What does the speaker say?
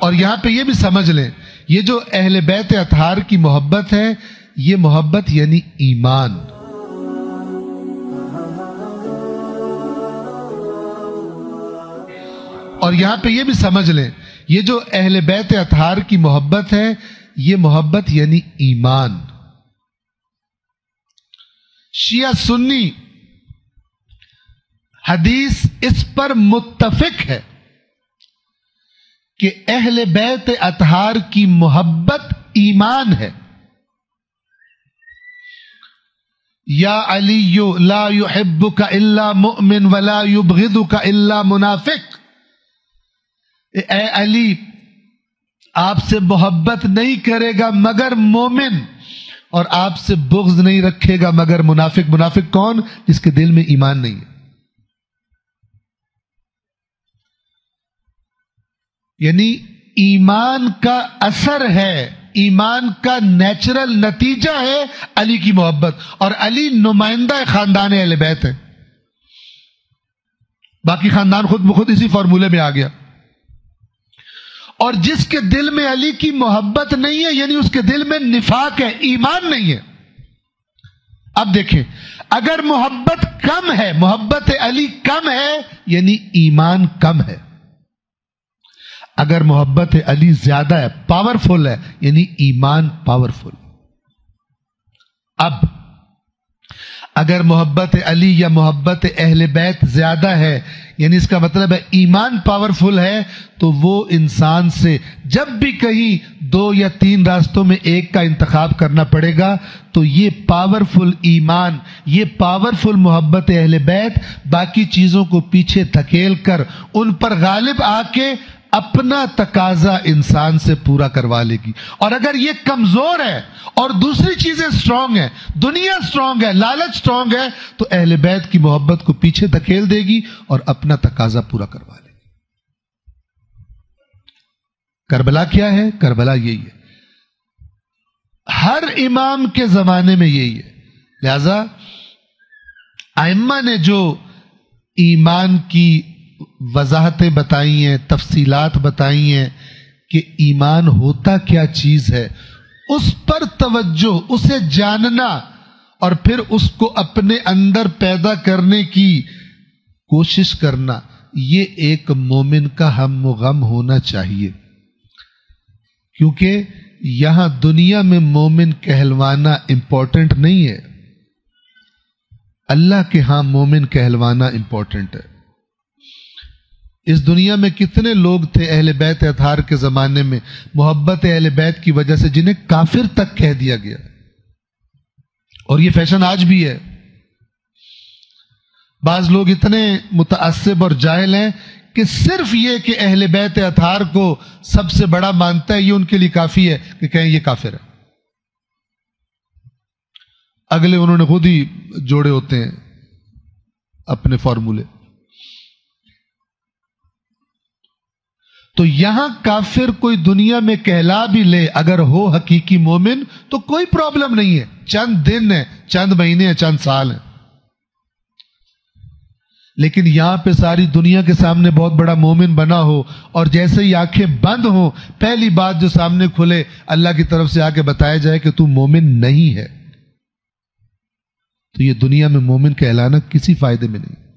اور یہاں پہ یہ بھی سمجھ لیں، یہ جو اہل بیت اطہار کی محبت ہے، یہ محبت یعنی ایمان. اور یہاں پہ یہ بھی سمجھ لیں، یہ جو اہل بیت اطہار کی محبت ہے، یہ محبت یعنی ایمان. شیعہ سنی حدیث اس پر متفق ہے کہ اہل بیت اطہار کی محبت ایمان ہے. یا علی لا يحبك الا مؤمن ولا يبغضك الا منافق. اے علی، آپ سے محبت نہیں کرے گا مگر مومن، اور آپ سے بغض نہیں رکھے گا مگر منافق. منافق کون؟ جس کے دل میں ایمان نہیں ہے. یعنی ایمان کا اثر ہے، ایمان کا نیچرل نتیجہ ہے علی کی محبت. اور علی نمائندہ خاندان اہل بیت ہے. باقی خاندان خود بخود اسی فارمولے میں آ گیا. اور جس کے دل میں علی کی محبت نہیں ہے، یعنی اس کے دل میں نفاق ہے، ایمان نہیں ہے. اب دیکھیں، اگر محبت کم ہے، محبت علی کم ہے، یعنی ایمان کم ہے. اگر محبت علی زیادہ ہے، پاورفل ہے، یعنی ایمان پاورفل. اب اگر محبت علی یا محبت اہل بیت زیادہ ہے، یعنی اس کا مطلب ہے ایمان پاورفل ہے، تو وہ انسان سے جب بھی کہیں 2 یا 3 راستوں میں ایک کا انتخاب کرنا پڑے گا، تو یہ پاورفل ایمان، یہ پاورفل محبت اہل بیت باقی چیزوں کو پیچھے دھکیل کر ان پر غالب آ کے اپنا تقاضا انسان سے پورا کروا لے گی. اور اگر یہ کمزور ہے اور دوسری چیزیں سٹرونگ ہیں، دنیا سٹرونگ ہے، لالچ سٹرونگ ہے، تو اہل بیت کی محبت کو پیچھے دھکیل دے گی اور اپنا تقاضا پورا کروا لے گی. کربلا کیا ہے؟ کربلا یہی ہے. ہر امام کے زمانے میں یہی ہے. لہذا ائمہ نے جو ایمان کی وضاحتیں بتائی ہیں، تفصیلات بتائی ہیں کہ ایمان ہوتا کیا چیز ہے، اس پر توجہ، اسے جاننا اور پھر اس کو اپنے اندر پیدا کرنے کی کوشش کرنا، یہ ایک مومن کا ہم و غم ہونا چاہیے. کیونکہ یہاں دنیا میں مومن کہلوانا امپورٹنٹ نہیں ہے، اللہ کے ہاں مومن کہلوانا امپورٹنٹ ہے. اس دنیا میں کتنے لوگ تھے اہل بیت اطہار کے زمانے میں، محبت اہل بیت کی وجہ سے جنہیں کافر تک کہہ دیا گیا. اور یہ فیشن آج بھی ہے. بعض لوگ اتنے متعصب اور جاہل ہیں کہ صرف یہ کہ اہل بیت اطہار کو سب سے بڑا مانتا ہے، یہ ان کے لیے کافی ہے کہ کہیں یہ کافر ہے. اگلے انہوں نے خود ہی جوڑے ہوتے ہیں اپنے فارمولے. تو یہاں کافر کوئی دنیا میں کہلا بھی لے، اگر ہو حقیقی مومن تو کوئی پرابلم نہیں ہے. چند دن ہے، چند مہینے ہیں، چند سال ہیں. لیکن یہاں پہ ساری دنیا کے سامنے بہت بڑا مومن بنا ہو، اور جیسے ہی آنکھیں بند ہوں، پہلی بات جو سامنے کھلے اللہ کی طرف سے آ کے بتایا جائے کہ تو مومن نہیں ہے، تو یہ دنیا میں مومن کہلانا کسی فائدے میں نہیں.